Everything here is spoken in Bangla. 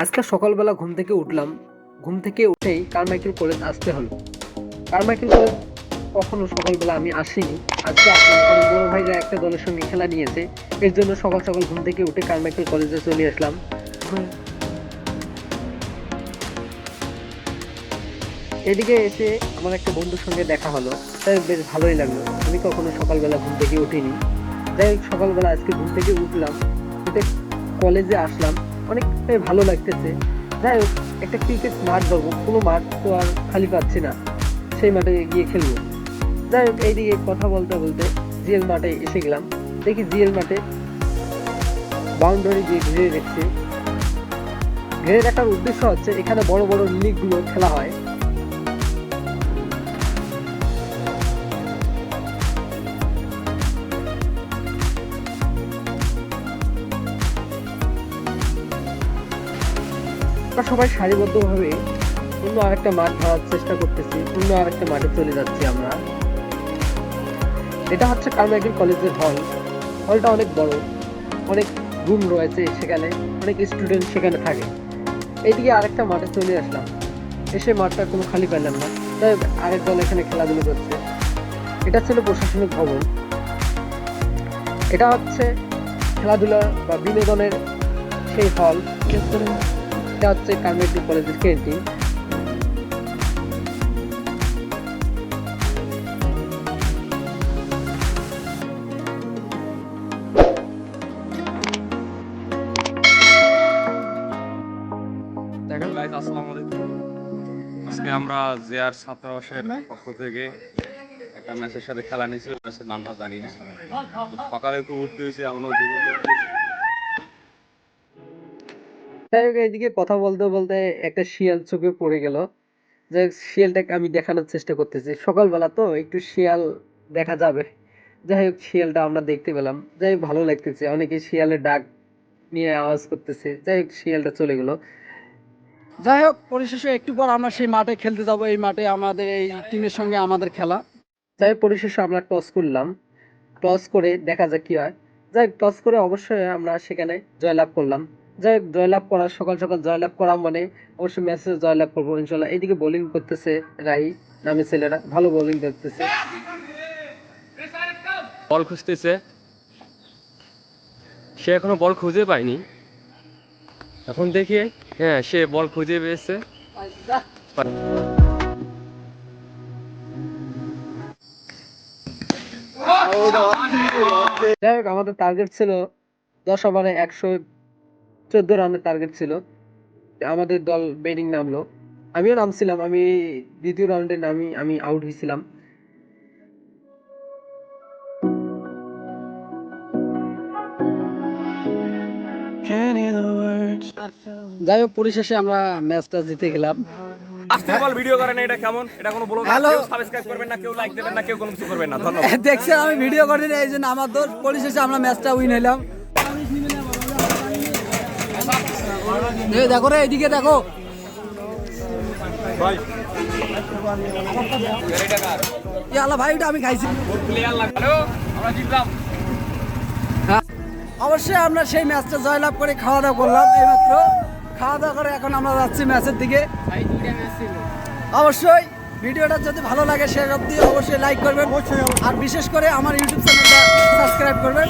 আজকে সকালবেলা ঘুম থেকে উঠলাম। ঘুম থেকে উঠেই কারমাইকেল কলেজ আসতে হলো। কারমাইকেল কলেজ কখনো সকালবেলা আমি আসিনি, আজকে আসলাম কারণ বড় ভাইরা একটা দলের সঙ্গে খেলা নিয়েছে। এর জন্য সকাল সকাল ঘুম থেকে উঠে কারমাইকেল কলেজে চলে আসলাম। এদিকে এসে আমার একটা বন্ধুর সঙ্গে দেখা হলো, তাই বেশ ভালোই লাগলো। আমি কখনো সকালবেলা ঘুম থেকে উঠিনি। যাই হোক, সকালবেলা আজকে ঘুম থেকে উঠলাম, উঠে কলেজে আসলাম, অনেকটাই ভালো লাগতেছে। যাই হোক, একটা ক্রিকেট মাঠ ধরবো, কোনো মাঠ তো আর খালি পাচ্ছি না, সেই মাঠে গিয়ে খেলবো। যাই হোক, এইদিকে কথা বলতে বলতে জিএল মাঠে এসে গেলাম। দেখি জিএল মাঠে বাউন্ডারি দিয়ে ঘিরে রেখেছে। ঘিরে রাখার উদ্দেশ্য হচ্ছে এখানে বড় বড় লিগগুলো খেলা হয়। আমরা সবাই সারিবদ্ধভাবে অন্য আরেকটা মাঠ ধরার চেষ্টা করতেছি, অন্য আরেকটা মাঠে চলে যাচ্ছি আমরা। এটা হচ্ছে কারমাইকেল কলেজের হল। হলটা অনেক বড়, অনেক রুম রয়েছে সেখানে, অনেক স্টুডেন্ট সেখানে থাকে। এইদিকে আরেকটা মাঠে চলে আসলাম, এসে মাঠটা কোনো খালি পেলাম না, তাই আরেক দল এখানে খেলাধুলো করছে। এটা ছিল প্রশাসনিক ভবন। এটা হচ্ছে খেলাধুলা বা বিনোদনের সেই হল। এটা হচ্ছে কারমাইকেল কলেজের ক্যান্টিন। আসসালামু আলাইকুম। আজকে আমরা জেআর ছাত্রাবাসের পক্ষ থেকে একটা ম্যাচের সাথে খেলা নিয়েছিল, ম্যাচের নামটা জানি না। সকালে একটু উঠতে হয়েছে, আমরা যাই হোক, এইদিকে কথা বলতে বলতে একটা শিয়াল চোখে পড়ে গেল। যে শিয়ালটাকে আমি দেখানোর চেষ্টা করতেছি, সকালবেলা তো একটু শিয়াল দেখা যাবে। যাই হোক, শিয়ালটা আমরা দেখতে পেলাম। যাই হোক, ভালো লাগতেছে, অনেকে শিয়ালের ডাক নিয়ে আওয়াজ করতেছে। যাই হোক, শিয়ালটা চলে গেল। যাই হোক, পরিশেষে একটু পর আমরা সেই মাঠে খেলতে যাব। এই মাঠে আমাদের এই টিমের সঙ্গে আমাদের খেলা। যাই হোক, পরিশেষে আমরা টস করলাম, টস করে দেখা যাক কি হয়। যাই হোক, টস করে অবশ্যই আমরা সেখানে জয়লাভ করলাম। যাই হোক, জয়লাভ করা, সকাল সকাল জয়লাভ করা মানে অবশ্যই ম্যাচে জয়লাভ করবো ইনশাল্লাহ। এইদিকে বোলিং করতেছে রাই নামে ছেলেরা, ভালো বোলিং করতেছে। বল খুঁজতেছে, সে এখনো বল খুঁজে পায়নি। এখন দেখি, হ্যাঁ সে বল খুঁজে পেয়েছে। যাই হোক, আমাদের টার্গেট ছিল 10 ওভারে 114 রানের টার্গেট ছিল। আমাদের দল ব্যাটিং নামলো, আমিও নামছিলাম। আমি দ্বিতীয় রাউন্ডে নামি আমি আউট হয়েছিলাম। যাই হোক, পরিশেষে আমরা ম্যাচটা জিতে গেলাম। আজকে বল ভিডিও করেন, এটা কেমন? এটা কোনো ব্লগ না, হ্যালো। কেউ সাবস্ক্রাইব করবেন না, কেউ লাইক দেবেন না, কেউ কোনো কিছু করবেন না। ধন্যবাদ। দেখছেন আমি ভিডিও করি না, এই জন্য আমার দোষ। পরিশেষে আমরা ম্যাচটা উইন হলাম। এই দেখো রে, এইদিকে দেখো। ভাই ইয়াল্লা ভাই, ওটা আমি খাইছি। প্লেয়ার লাগলো, আমরা জিতলাম। হ্যাঁ, অবশ্যই আমরা সেই ম্যাচটা জয়লাভ করে খাওয়া দাওয়া করলাম এইমাত্র। খাওয়া দাওয়া করে এখন আমরা যাচ্ছি ম্যাচের দিকে। অবশ্যই ভিডিওটা যদি ভালো লাগে সে অবধি অবশ্যই লাইক করবেন, আর বিশেষ করে আমার ইউটিউব চ্যানেলটা সাবস্ক্রাইব করবেন।